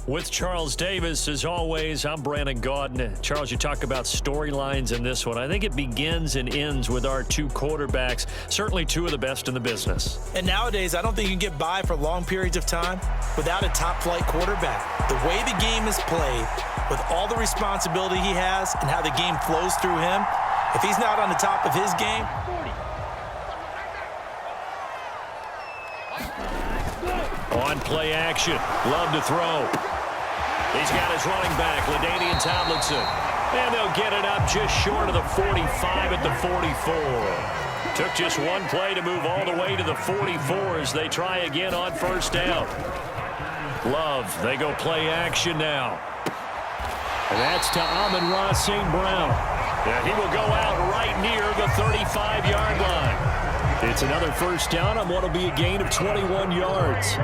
With Charles Davis, as always, I'm Brandon Gaudin. Charles, you talk about storylines in this one. I think it begins and ends with our two quarterbacks, certainly two of the best in the business. And nowadays, I don't think you can get by for long periods of time without a top-flight quarterback. The way the game is played, with all the responsibility he has and how the game flows through him, if he's not on the top of his game, on play action, Love to throw. He's got his running back, LaDainian Tomlinson. And they'll get it up just short of the 45 at the 44. Took just one play to move all the way to the 44 as they try again on first down. Love, they go play action now. And that's to Amon-Ra St. Brown. And he will go out right near the 35-yard line. It's another first down on what will be a gain of 21 yards.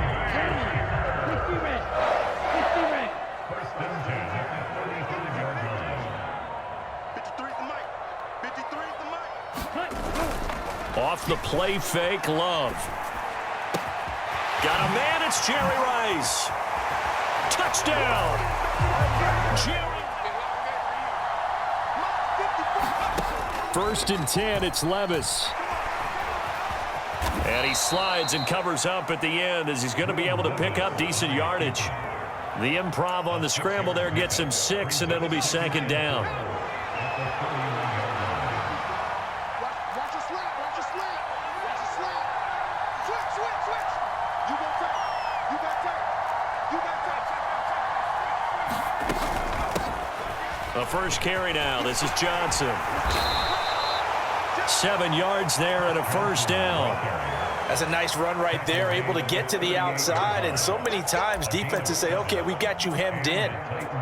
Off the play fake, Love. Got a man, it's Jerry Rice. Touchdown. Jerry. First and 10, it's Levis. And he slides and covers up at the end as he's going to be able to pick up decent yardage. The improv on the scramble there gets him 6, and it'll be second down. The first carry now. This is Johnson. 7 yards there and a first down. That's a nice run right there, able to get to the outside. And so many times defenses say, okay, we've got you hemmed in.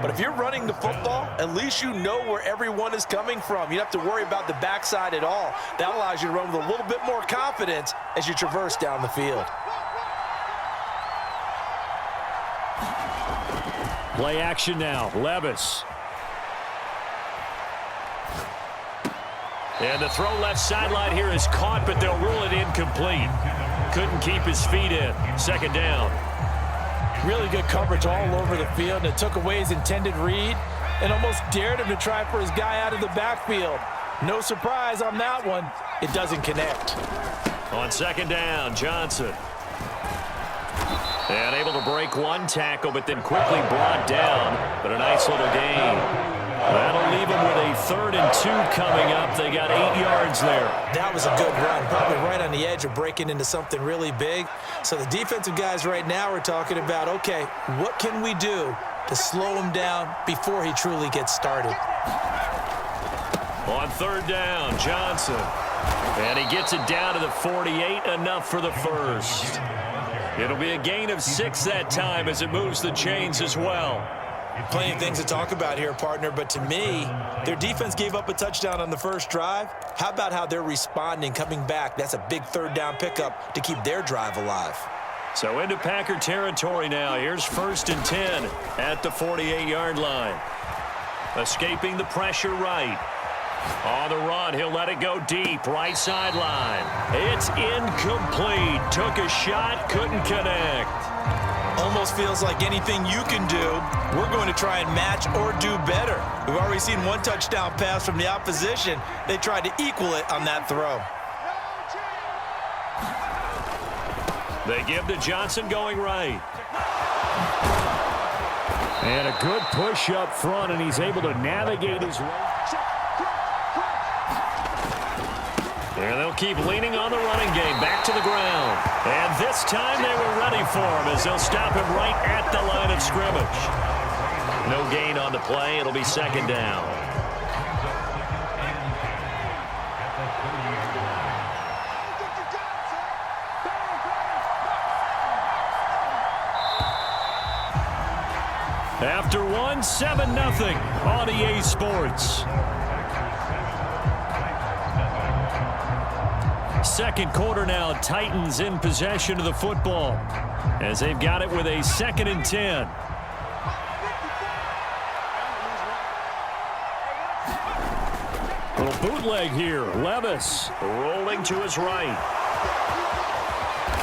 But if you're running the football, at least you know where everyone is coming from. You don't have to worry about the backside at all. That allows you to run with a little bit more confidence as you traverse down the field. Play action now. Levis. And the throw left sideline here is caught, but they'll rule it incomplete. Couldn't keep his feet in. Second down. Really good coverage all over the field, and it took away his intended read and almost dared him to try for his guy out of the backfield. No surprise on that one. It doesn't connect. On second down, Johnson. And able to break one tackle, but then quickly brought down. But a nice little gain. That'll leave them with a 3rd and 2 coming up. They got 8 yards there. That was a good run, probably right on the edge of breaking into something really big. So the defensive guys right now are talking about, okay, what can we do to slow him down before he truly gets started? On 3rd down, Johnson. And he gets it down to the 48, enough for the first. It'll be a gain of 6 that time as it moves the chains as well. Plenty of things to talk about here, partner, but to me, their defense gave up a touchdown on the first drive. How about how they're responding, coming back? That's a big 3rd down pickup to keep their drive alive. So into Packer territory now. Here's 1st and 10 at the 48-yard line. Escaping the pressure right. On the run, he'll let it go deep, right sideline. It's incomplete. Took a shot, couldn't connect. Almost feels like anything you can do, we're going to try and match or do better. We've already seen one touchdown pass from the opposition. They tried to equal it on that throw. They give to Johnson going right. And a good push up front, and he's able to navigate his way. And they'll keep leaning on the running game, back to the ground. And this time they were ready for him as they'll stop him right at the line of scrimmage. No gain on the play. It'll be second down. After one, 7-0 on EA Sports. Second quarter now, Titans in possession of the football as they've got it with a 2nd and 10. Little bootleg here. Levis rolling to his right.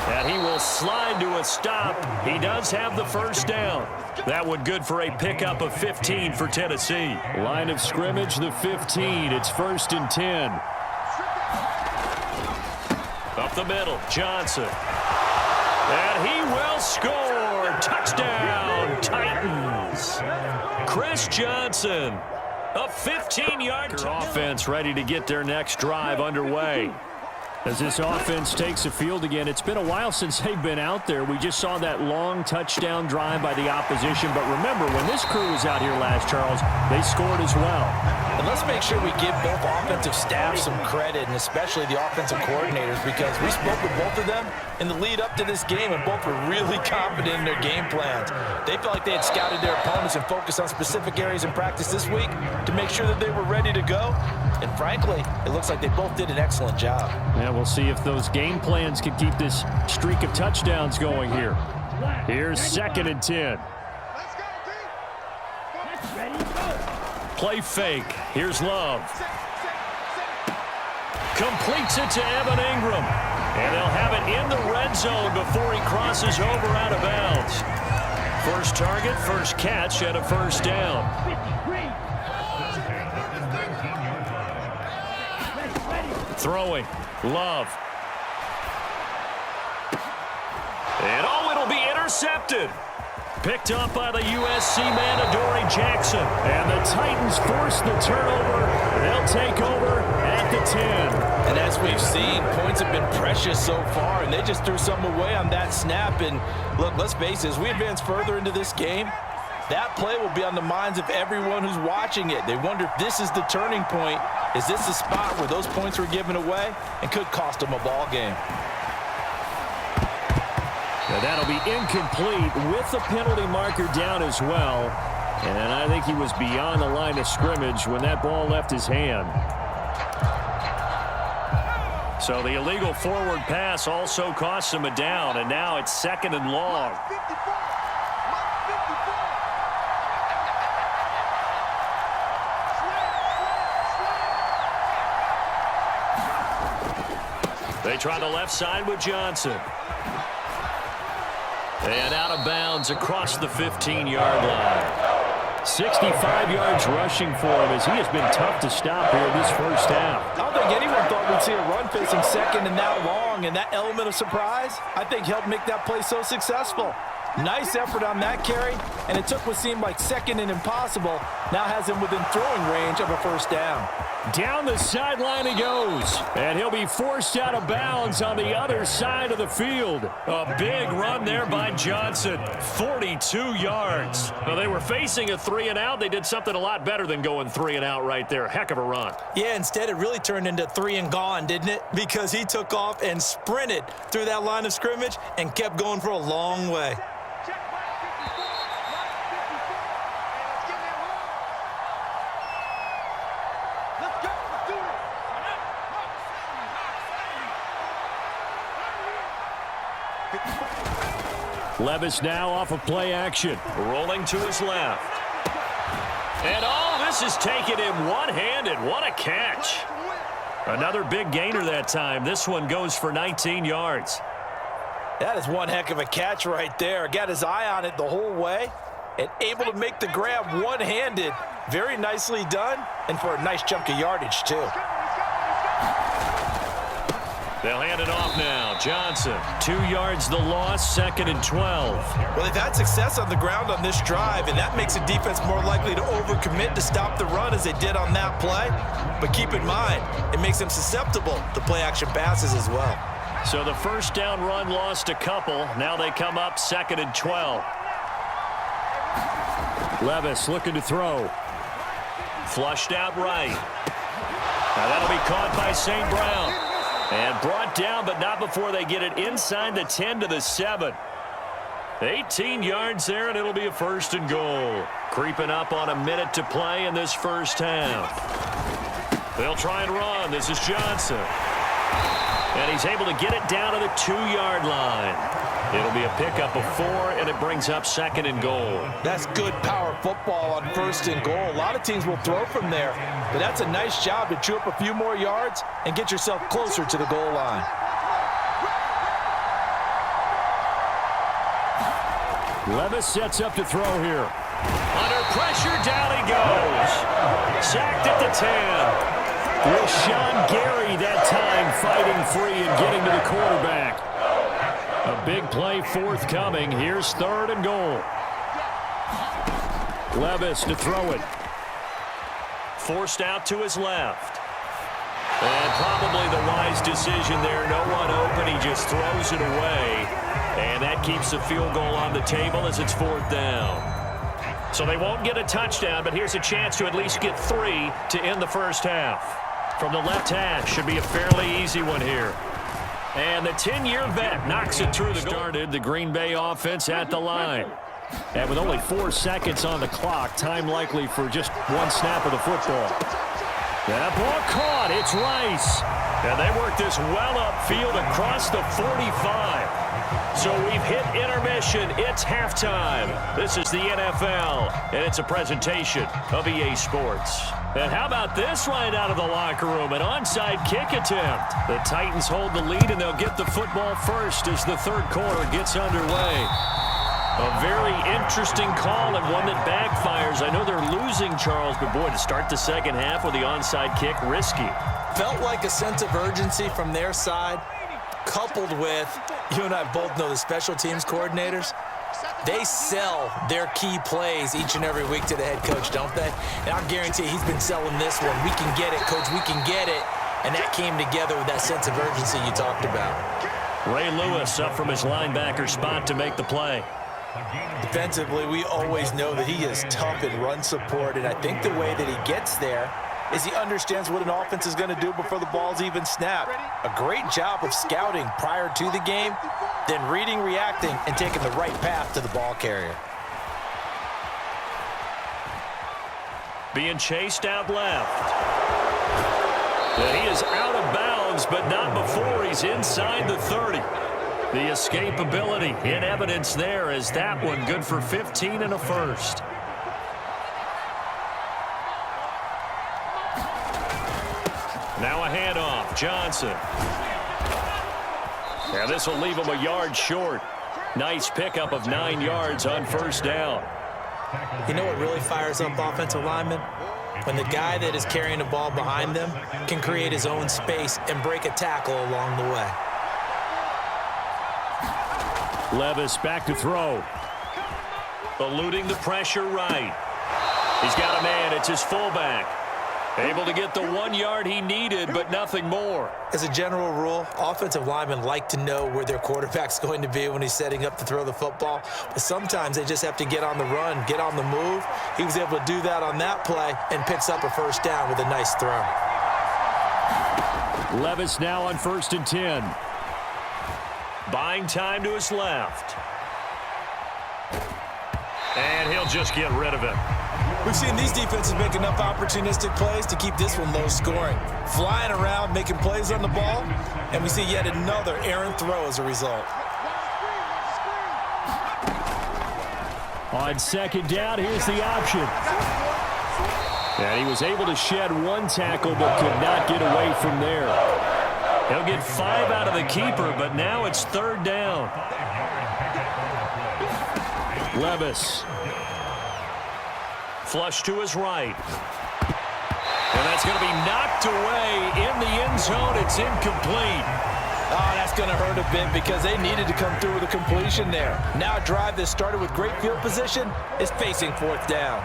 And he will slide to a stop. He does have the first down. That one good for a pickup of 15 for Tennessee. Line of scrimmage, the 15. It's 1st and 10. Up the middle, Johnson. And he will score. Touchdown, Titans. Chris Johnson. A 15-yard offense ready to get their next drive underway. As this offense takes the field again, it's been a while since they've been out there. We just saw that long touchdown drive by the opposition. But remember, when this crew was out here last, Charles, they scored as well. And let's make sure we give both offensive staffs some credit, and especially the offensive coordinators, because we spoke with both of them in the lead up to this game, and both were really confident in their game plans. They felt like they had scouted their opponents and focused on specific areas in practice this week to make sure that they were ready to go. And frankly, it looks like they both did an excellent job. Yeah, we'll see if those game plans can keep this streak of touchdowns going here. Here's 2nd and 10. Play fake. Here's Love. Completes it to Evan Ingram. And they'll have it in the red zone before he crosses over out of bounds. First target, first catch, and a first down. Throwing. Love. And it'll be intercepted. Picked up by the USC man, Adoree Jackson. And the Titans force the turnover. They'll take over at the 10. And as we've seen, points have been precious so far, and they just threw some away on that snap. And look, let's face it, as we advance further into this game, that play will be on the minds of everyone who's watching it. They wonder if this is the turning point. Is this the spot where those points were given away and could cost them a ball game? Now that'll be incomplete with the penalty marker down as well. And I think he was beyond the line of scrimmage when that ball left his hand. So the illegal forward pass also costs him a down, and now it's 2nd and long. They try the left side with Johnson. And out of bounds across the 15-yard line. 65 yards rushing for him as he has been tough to stop here this first half. I don't think anyone thought we'd see a run facing 2nd and that long, and that element of surprise, I think, helped make that play so successful. Nice effort on that carry, and it took what seemed like 2nd and impossible, now has him within throwing range of a first down. Down the sideline he goes, and he'll be forced out of bounds on the other side of the field. A big run there by Johnson, 42 yards. Well, they were facing a 3-and-out. They did something a lot better than going 3-and-out right there. Heck of a run. Yeah, instead it really turned into 3-and-gone, didn't it? Because he took off and sprinted through that line of scrimmage and kept going for a long way. Levis now off of play action. Rolling to his left. And this is taking him one-handed. What a catch. Another big gainer that time. This one goes for 19 yards. That is one heck of a catch right there. Got his eye on it the whole way and able to make the grab one-handed. Very nicely done, and for a nice chunk of yardage, too. They'll hand it off now. Johnson, 2 yards the loss, 2nd and 12. Well, they've had success on the ground on this drive, and that makes the defense more likely to overcommit to stop the run as they did on that play. But keep in mind, it makes them susceptible to play-action passes as well. So the first down run lost a couple. Now they come up 2nd and 12. Levis looking to throw. Flushed out right. Now that'll be caught by St. Brown. And brought down, but not before they get it inside the 10 to the 7. 18 yards there, and it'll be a 1st and goal. Creeping up on a minute to play in this first half. They'll try and run. This is Johnson. And he's able to get it down to the 2-yard line. It'll be a pickup of 4, and it brings up 2nd and goal. That's good power football on 1st and goal. A lot of teams will throw from there, but that's a nice job to chew up a few more yards and get yourself closer to the goal line. Levis sets up to throw here. Under pressure, down he goes. Sacked at the 10. Rashawn Gary that time fighting free and getting to the quarterback. A big play forthcoming. Here's 3rd and goal. Levis to throw it. Forced out to his left. And probably the wise decision there. No one open. He just throws it away. And that keeps the field goal on the table as it's 4th down. So they won't get a touchdown, but here's a chance to at least get 3 to end the first half. From the left hash, should be a fairly easy one here. And the 10-year vet knocks it through the goal. Started the Green Bay offense at the line. And with only 4 seconds on the clock, time likely for just one snap of the football. That ball caught. It's Rice. And they work this well upfield across the 45. So we've hit intermission. It's halftime. This is the NFL, and it's a presentation of EA Sports. And how about this right out of the locker room? An onside kick attempt. The Titans hold the lead, and they'll get the football first as the 3rd quarter gets underway. A very interesting call and one that backfires. I know they're losing, Charles, but boy, to start the second half with the onside kick, risky. Felt like a sense of urgency from their side, coupled with, you and I both know the special teams coordinators, they sell their key plays each and every week to the head coach, don't they? And I guarantee he's been selling this one. We can get it, coach, we can get it. And that came together with that sense of urgency you talked about. Ray Lewis up from his linebacker spot to make the play. Defensively, we always know that he is tough in run support, and I think the way that he gets there is he understands what an offense is going to do before the ball's even snapped. A great job of scouting prior to the game, then reading, reacting, and taking the right path to the ball carrier. Being chased out left. And he is out of bounds, but not before he's inside the 30. The escapability in evidence there as that one good for 15 and a first. Now a handoff, Johnson. And this will leave him a yard short. Nice pickup of 9 yards on 1st down. You know what really fires up offensive linemen? When the guy that is carrying the ball behind them can create his own space and break a tackle along the way. Levis back to throw. Eluding the pressure right. He's got a man. It's his fullback. Able to get the 1 yard he needed, but nothing more. As a general rule, offensive linemen like to know where their quarterback's going to be when he's setting up to throw the football. But sometimes they just have to get on the run, get on the move. He was able to do that on that play and picks up a 1st down with a nice throw. Levis now on 1st and 10. Buying time to his left. And he'll just get rid of it. We've seen these defenses make enough opportunistic plays to keep this one low scoring. Flying around, making plays on the ball, and we see yet another errant throw as a result. On 2nd down, here's the option. And he was able to shed 1 tackle, but could not get away from there. He'll get 5 out of the keeper, but now it's 3rd down. Levis. Flush to his right. And that's going to be knocked away in the end zone. It's incomplete. Oh, that's going to hurt a bit because they needed to come through with a completion there. Now a drive that started with great field position is facing 4th down.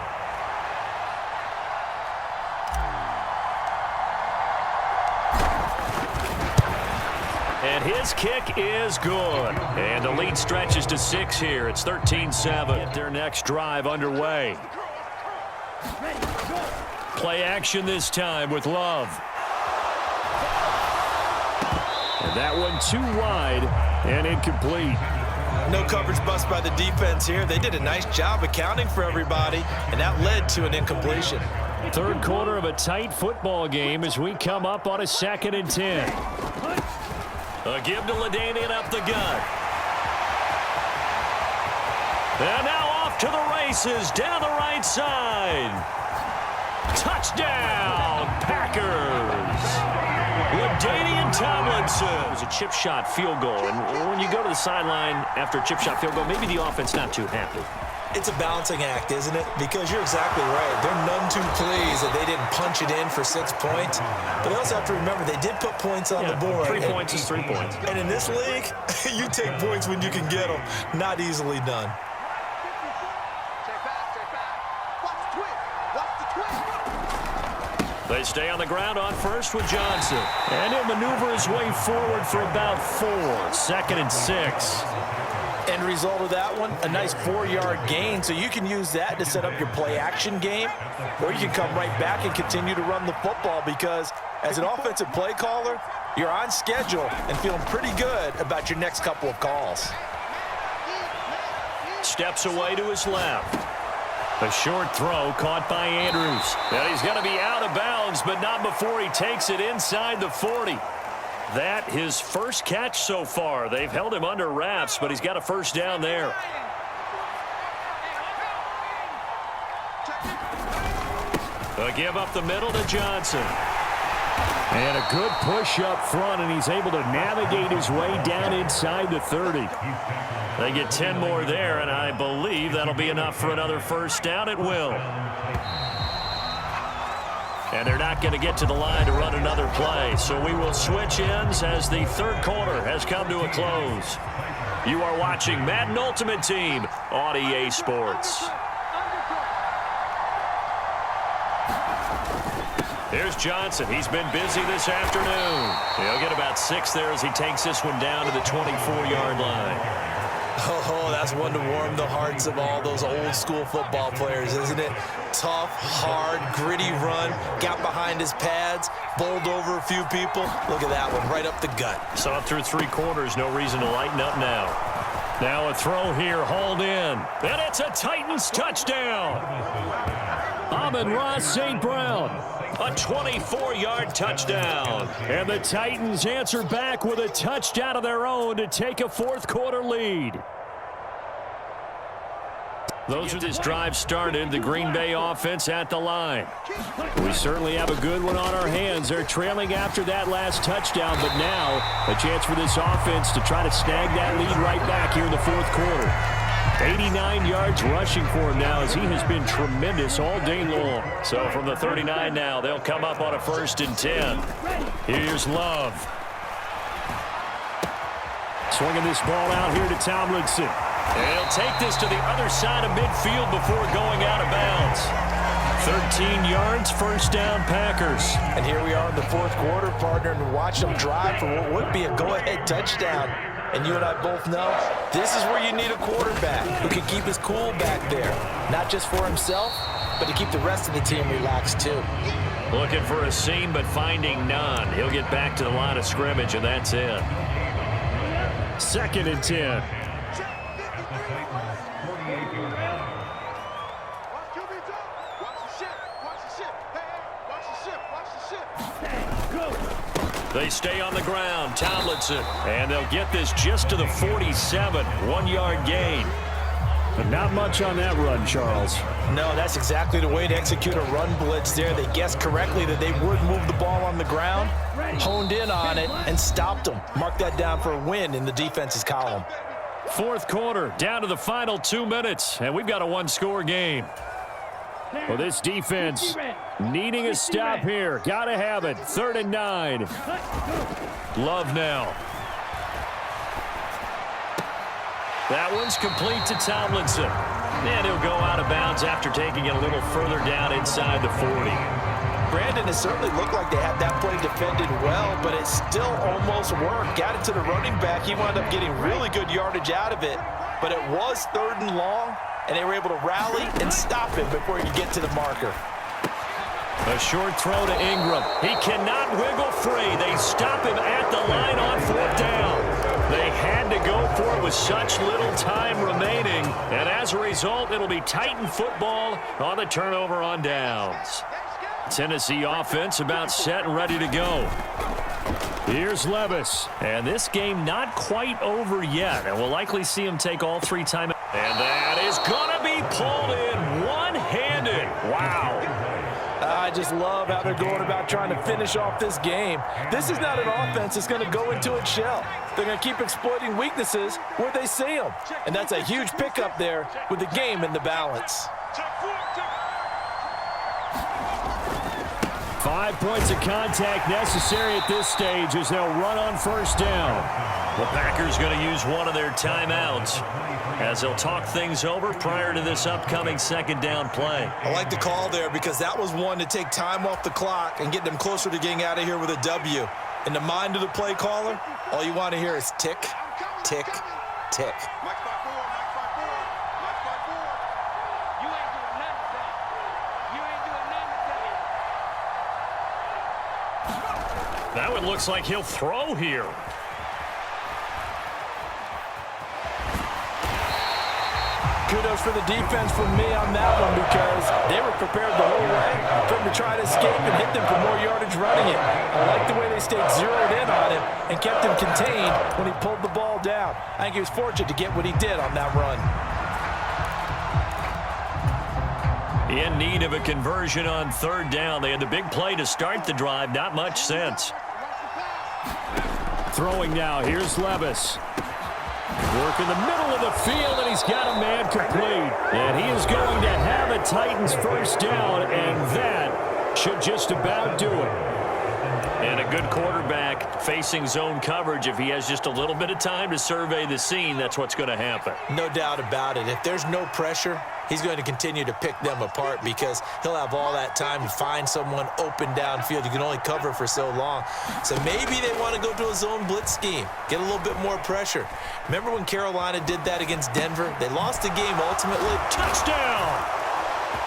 And his kick is good. And the lead stretches to 6 here. It's 13-7. Get their next drive underway. Play action this time with Love. And that one too wide and incomplete. No coverage bust by the defense here. They did a nice job accounting for everybody, and that led to an incompletion. 3rd quarter of a tight football game as we come up on a 2nd and 10. A give to LaDainian up the gut. And now off to the races down the right side. Touchdown, Packers. LaDainian Tomlinson. It was a chip shot field goal, and when you go to the sideline after a chip shot field goal, maybe the offense not too happy. It's a balancing act, isn't it? Because you're exactly right. They're none too pleased that they didn't punch it in for 6 points. But they also have to remember they did put points on the board. 3 points is 3 points. And in this league, you take points when you can get them. Not easily done. They stay on the ground on first with Johnson. And he'll maneuver his way forward for about 4. 2nd and 6. End result of that one, a nice 4-yard gain. So you can use that to set up your play-action game, or you can come right back and continue to run the football because as an offensive play caller, you're on schedule and feeling pretty good about your next couple of calls. Steps away to his left. A short throw caught by Andrews. And he's going to be out of bounds, but not before he takes it inside the 40. That his first catch so far. They've held him under wraps, but he's got a first down there. A give up the middle to Johnson. And a good push up front, and he's able to navigate his way down inside the 30. They get 10 more there, and I believe that'll be enough for another first down. It will. And they're not going to get to the line to run another play. So we will switch ends as the third quarter has come to a close. You are watching Madden Ultimate Team on EA Sports. Here's Johnson. He's been busy this afternoon. He'll get about 6 there as he takes this one down to the 24-yard line. Oh, that's one to warm the hearts of all those old-school football players, isn't it? Tough, hard, gritty run, got behind his pads, bowled over a few people. Look at that one, right up the gut. Saw it through 3 quarters, no reason to lighten up now. Now a throw here, hauled in, and it's a Titans touchdown. Amon-Ra St. Brown, a 24-yard touchdown. And the Titans answer back with a touchdown of their own to take a fourth-quarter lead. Those are this drive started, the Green Bay offense at the line. We certainly have a good one on our hands. They're trailing after that last touchdown, but now a chance for this offense to try to snag that lead right back here in the fourth quarter. 89 yards rushing for him now as he has been tremendous all day long. So from the 39 now, they'll come up on a 1st and 10. Here's Love. Swinging this ball out here to Tomlinson. And he'll take this to the other side of midfield before going out of bounds. 13 yards, first down, Packers. And here we are in the fourth quarter, partner, and watch them drive for what would be a go-ahead touchdown. And you and I both know this is where you need a quarterback who can keep his cool back there. Not just for himself, but to keep the rest of the team relaxed too. Looking for a seam, but finding none. He'll get back to the line of scrimmage, and that's it. 2nd and 10. They stay on the ground, Tomlinson, and they'll get this just to the 47, 1-yard gain. But not much on that run, Charles. No, that's exactly the way to execute a run blitz there. They guessed correctly that they would move the ball on the ground, honed in on it, and stopped them. Mark that down for a win in the defense's column. Fourth quarter, down to the final 2 minutes, and we've got a 1-score game. Well, this defense needing a stop here. Got to have it. 3rd and 9. Love now. That one's complete to Tomlinson. And he'll go out of bounds after taking it a little further down inside the 40. Brandon, it certainly looked like they had that play defended well, but it still almost worked. Got it to the running back. He wound up getting really good yardage out of it, but it was 3rd and long, and they were able to rally and stop him before he could get to the marker. A short throw to Ingram. He cannot wiggle free. They stop him at the line on 4th down. They had to go for it with such little time remaining, and as a result, it'll be Titan football on the turnover on downs. Tennessee offense about set and ready to go. Here's Levis, and this game not quite over yet, and we'll likely see him take all 3 timeouts. And that is going to be pulled in one-handed. Wow. just love how they're going about trying to finish off this game. This is not an offense that's going to go into its shell. They're going to keep exploiting weaknesses where they see them. And that's a huge pickup there with the game in the balance. 5 points of contact necessary at this stage as they'll run on first down. The Packers going to use one of their timeouts as they'll talk things over prior to this upcoming second down play. I like the call there because that was one to take time off the clock and get them closer to getting out of here with a W. In the mind of the play caller, all you want to hear is tick, tick, tick. Now it looks like he'll throw here. Kudos for the defense from me on that one because they were prepared the whole way for him to try to escape and hit them for more yardage running it. I like the way they stayed zeroed in on him and kept him contained when he pulled the ball down. I think he was fortunate to get what he did on that run. In need of a conversion on third down. They had the big play to start the drive. Not much sense. Throwing now. Here's Levis. Work in the middle of the field, and he's got a man complete. And he is going to have a Titans first down, and that should just about do it. And a good quarterback facing zone coverage. If he has just a little bit of time to survey the scene, that's what's going to happen. No doubt about it. If there's no pressure, he's going to continue to pick them apart because he'll have all that time to find someone open downfield. You can only cover for so long. So maybe they want to go to a zone blitz scheme, get a little bit more pressure. Remember when Carolina did that against Denver? They lost the game ultimately. Touchdown!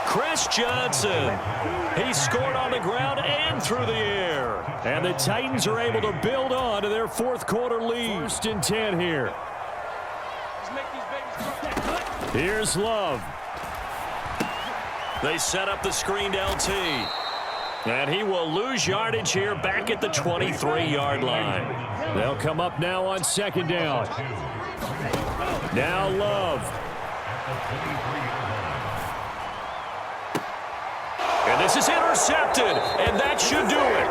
Chris Johnson. He scored on the ground and through the air. And the Titans are able to build on to their fourth quarter lead. First and 10 here. Here's Love. They set up the screened LT. And he will lose yardage here back at the 23-yard line. They'll come up now on second down. Now Love. And this is intercepted, and that should do it.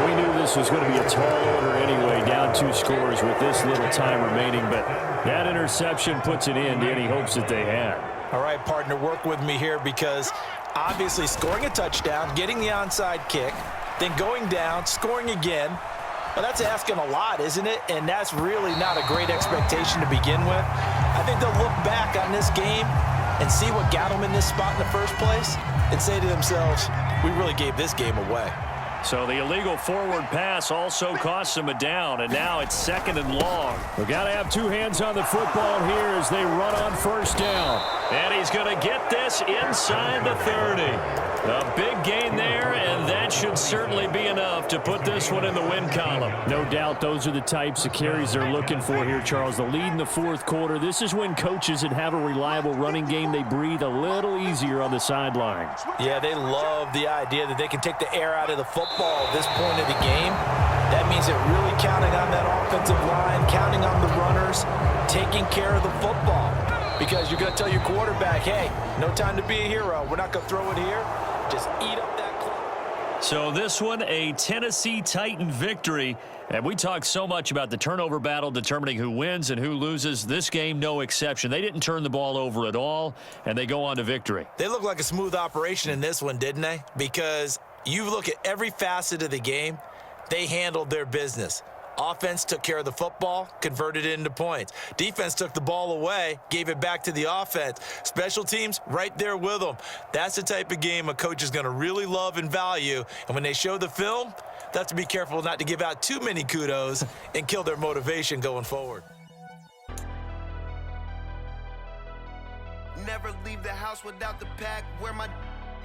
We knew this was going to be a tall order anyway, down 2 scores with this little time remaining, but that interception puts an end to any hopes that they had. All right, partner, work with me here because obviously scoring a touchdown, getting the onside kick, then going down, scoring again. Well, that's asking a lot, isn't it? And that's really not a great expectation to begin with. I think they'll look back on this game and see what got them in this spot in the first place and say to themselves, we really gave this game away. So the illegal forward pass also costs them a down, and now it's second and long. We've got to have 2 hands on the football here as they run on first down. And he's going to get this inside the 30. A big gain there, and that should certainly be enough to put this one in the win column. No doubt those are the types of carries they're looking for here, Charles. The lead in the fourth quarter. This is when coaches that have a reliable running game, they breathe a little easier on the sideline. Yeah, they love the idea that they can take the air out of the football at this point of the game. That means they're really counting on that offensive line, counting on the runners, taking care of the football. Because you're going to tell your quarterback, hey, no time to be a hero. We're not going to throw it here. Just eat up that clock. So this one, a Tennessee Titan victory. And we talk so much about the turnover battle determining who wins and who loses. This game, no exception. They didn't turn the ball over at all, and they go on to victory. They look like a smooth operation in this one, didn't they? Because you look at every facet of the game, they handled their business. Offense took care of the football, converted it into points. Defense took the ball away, gave it back to the offense. Special teams, right there with them. That's the type of game a coach is going to really love and value. And when they show the film, they have to be careful not to give out too many kudos and kill their motivation going forward. Never leave the house without the pack. Where my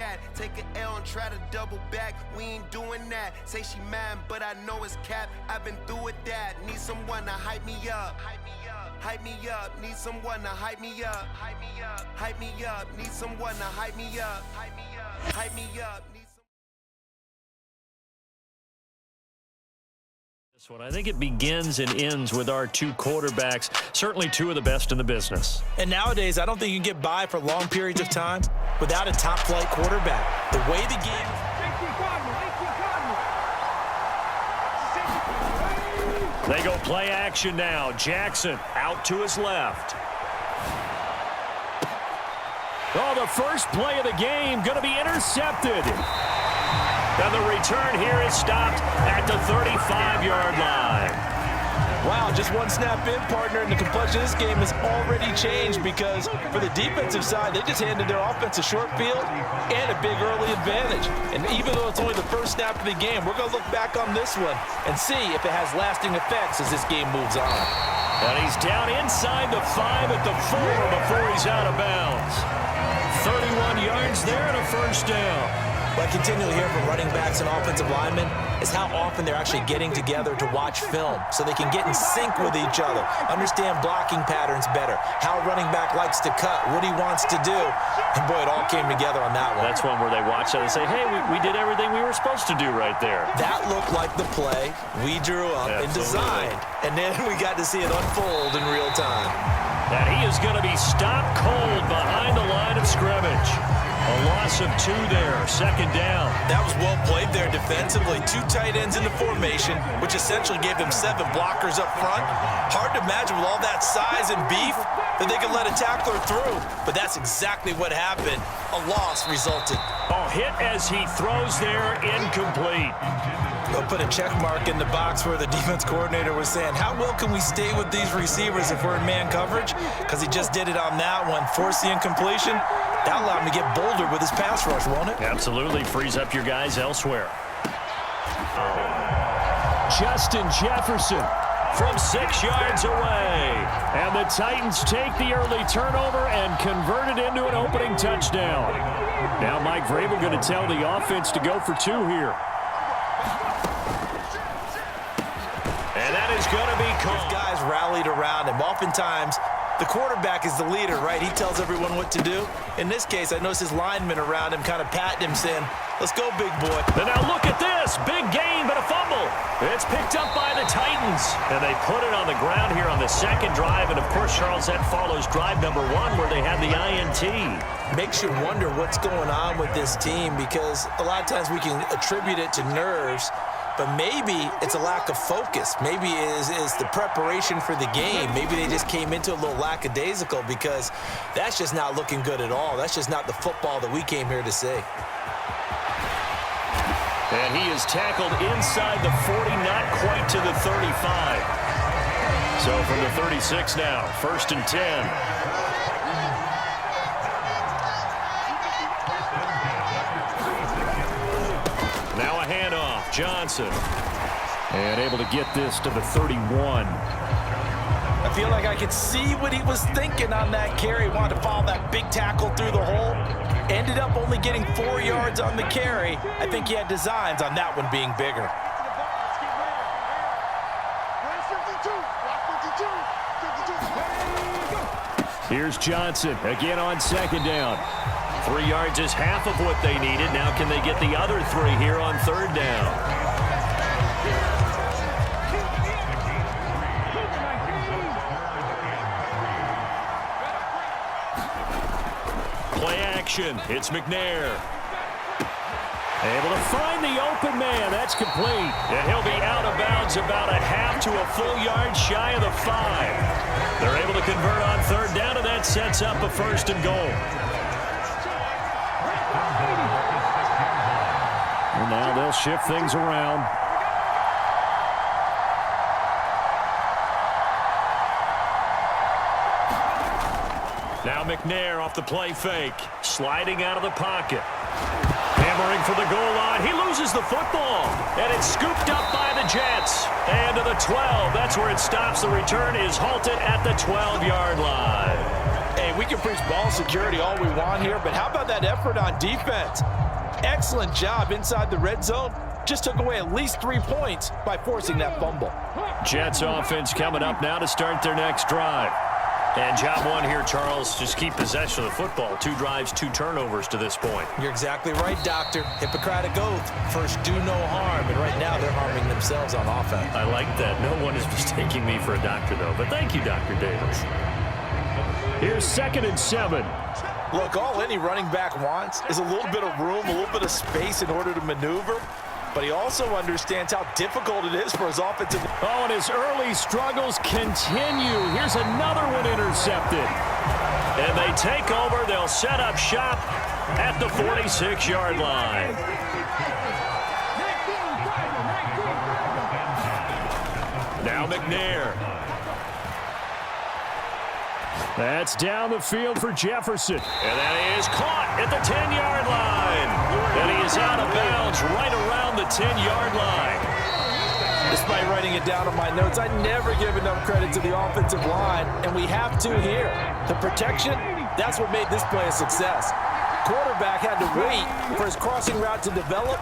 at? Take an L and try to double back. We ain't doing that. Say she mad, but I know it's cap. I've been through with that. Need someone to hype me up. Hype me up. Hype me up. Need someone to hype me up. Hype me up. Hype me up. Need someone to hype me up. Hype me up. Hype me up. So I think it begins and ends with our two quarterbacks, certainly two of the best in the business. And nowadays, I don't think you can get by for long periods of time without a top-flight quarterback. The way the game is... They go play action now. Jackson out to his left. Oh, the first play of the game going to be intercepted. And the return here is stopped at the 35-yard line. Wow, just one snap in, partner, and the complexion of this game has already changed because for the defensive side, they just handed their offense a short field and a big early advantage. And even though it's only the first snap of the game, we're going to look back on this one and see if it has lasting effects as this game moves on. And he's down inside the 5 at the 4 before he's out of bounds. 31 yards there and a first down. What I continually hear from running backs and offensive linemen is how often they're actually getting together to watch film so they can get in sync with each other, understand blocking patterns better, how a running back likes to cut, what he wants to do. And, boy, it all came together on that one. That's one where they watch that and say, hey, we did everything we were supposed to do right there. That looked like the play we drew up and designed. And then we got to see it unfold in real time. And he is going to be stopped cold behind the line of scrimmage. A loss of 2 there, second down. That was well played there defensively. 2 tight ends in the formation, which essentially gave them 7 blockers up front. Hard to imagine with all that size and beef that they could let a tackler through. But that's exactly what happened. A loss resulted. Oh, hit as he throws there, incomplete. They'll put a check mark in the box where the defense coordinator was saying, how well can we stay with these receivers if we're in man coverage? Because he just did it on that one, forced the incompletion. That allowed him to get bolder with his pass rush, won't it? Absolutely, frees up your guys elsewhere. Justin Jefferson from 6 yards away. And the Titans take the early turnover and convert it into an opening touchdown. Now Mike Vrabel going to tell the offense to go for 2 here. And that is going to be called. These guys rallied around him. Oftentimes, the quarterback is the leader, right? He tells everyone what to do. In this case, I noticed his linemen around him kind of patting him, saying, let's go, big boy. And now look at this. Big gain, but a fumble. It's picked up by the Titans. And they put it on the ground here on the second drive. And, of course, Charles, that follows drive number 1 where they had the INT. Makes you wonder what's going on with this team because a lot of times we can attribute it to nerves. But maybe it's a lack of focus. Maybe it is the preparation for the game. Maybe they just came into a little lackadaisical because that's just not looking good at all. That's just not the football that we came here to see. And he is tackled inside the 40, not quite to the 35. So from the 36 now, 1st and 10. Now a handoff, Johnson. And able to get this to the 31. I feel like I could see what he was thinking on that carry. Wanted to follow that big tackle through the hole. Ended up only getting 4 yards on the carry. I think he had designs on that one being bigger. Here's Johnson again on second down. 3 yards is half of what they needed. Now can they get the other 3 here on third down? Play action. It's McNair. Able to find the open man. That's complete. And he'll be out of bounds about a half to a full yard shy of the 5. They're able to convert on third down, and that sets up a 1st and goal. And now they'll shift things around. Now McNair off the play fake. Sliding out of the pocket. Hammering for the goal line. He loses the football. And it's scooped up by the Jets. And to the 12. That's where it stops. The return is halted at the 12-yard line. Hey, we can preach ball security all we want here, but how about that effort on defense? Excellent job inside the red zone. Just took away at least 3 points by forcing that fumble. Jets offense coming up now to start their next drive. And job one here, Charles, just keep possession of the football. 2 drives, 2 turnovers to this point. You're exactly right, Doctor. Hippocratic oath. First, do no harm. And right now, they're harming themselves on offense. I like that. No one is mistaking me for a doctor, though. But thank you, Dr. Davis. Here's 2nd and 7. Look, all any running back wants is a little bit of room, a little bit of space in order to maneuver. But he also understands how difficult it is for his offensive. Oh, and his early struggles continue. Here's another one intercepted. And they take over. They'll set up shop at the 46-yard line. Now McNair. That's down the field for Jefferson. And that is caught at the 10-yard line. And he is out of bounds right around the 10-yard line. Despite writing it down on my notes, I never give enough credit to the offensive line, and we have to here. The protection, that's what made this play a success. Quarterback had to wait for his crossing route to develop,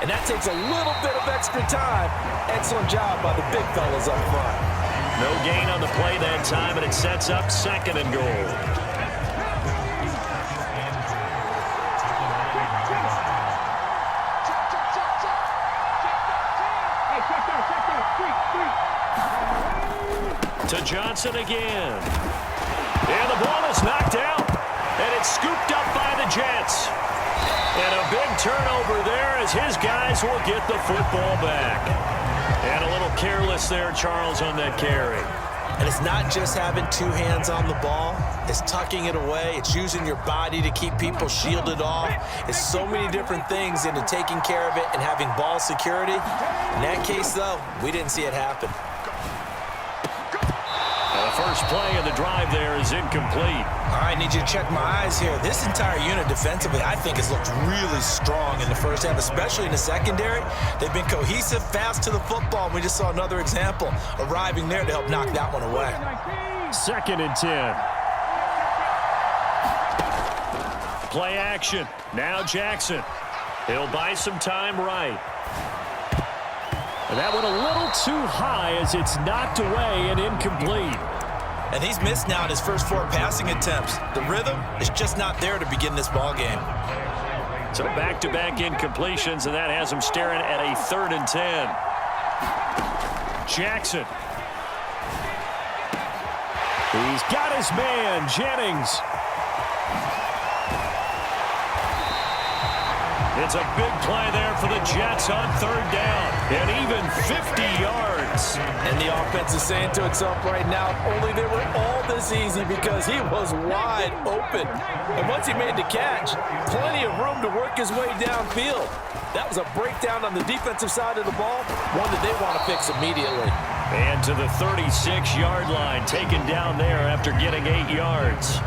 and that takes a little bit of extra time. Excellent job by the big fellas up front. No gain on the play that time, and it sets up 2nd and goal. To Johnson again. And the ball is knocked out, and it's scooped up by the Jets. And a big turnover there as his guys will get the football back. And a little careless there, Charles, on that carry. And it's not just having 2 hands on the ball. It's tucking it away. It's using your body to keep people shielded off. It's so many different things into taking care of it and having ball security. In that case, though, we didn't see it happen. The first play of the drive there is incomplete. All right, need you to check my eyes here. This entire unit defensively, I think, has looked really strong in the first half, especially in the secondary. They've been cohesive, fast to the football. We just saw another example arriving there to help knock that one away. 2nd and 10. Play action. Now Jackson. He'll buy some time right. And that went a little too high as it's knocked away and incomplete. And he's missed now in his first 4 passing attempts. The rhythm is just not there to begin this ball game. So back-to-back incompletions, and that has him staring at a 3rd and 10. Jackson. He's got his man, Jennings. It's a big play there for the Jets on 3rd down, and even 50 yards. And the offense is saying to itself right now, only they were all this easy because he was wide open. And once he made the catch, plenty of room to work his way downfield. That was a breakdown on the defensive side of the ball, one that they want to fix immediately. And to the 36-yard line, taken down there after getting 8 yards.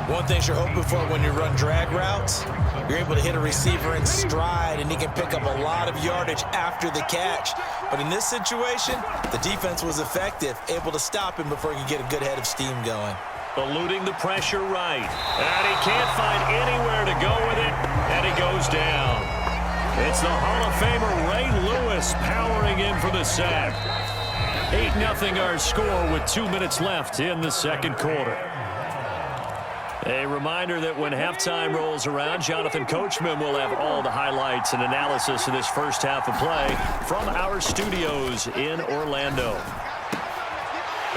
One thing you're hoping for when you run drag routes, you're able to hit a receiver in stride, and he can pick up a lot of yardage after the catch. But in this situation, the defense was effective, able to stop him before he could get a good head of steam going. Eluding the pressure right. And he can't find anywhere to go with it, and he goes down. It's the Hall of Famer Ray Lewis powering in for the sack. 8-0 our score with 2 minutes left in the 2nd quarter. A reminder that when halftime rolls around, Jonathan Coachman will have all the highlights and analysis of this first half of play from our studios in Orlando.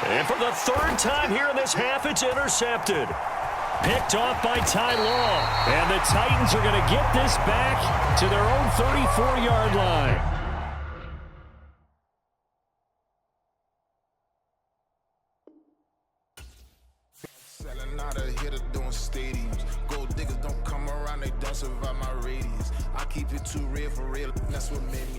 And for the 3rd time here in this half, it's intercepted. Picked off by Ty Law. And the Titans are going to get this back to their own 34-yard line. Stadiums. Gold diggers don't come around, they don't survive my radius. I keep it too real for real, that's what made me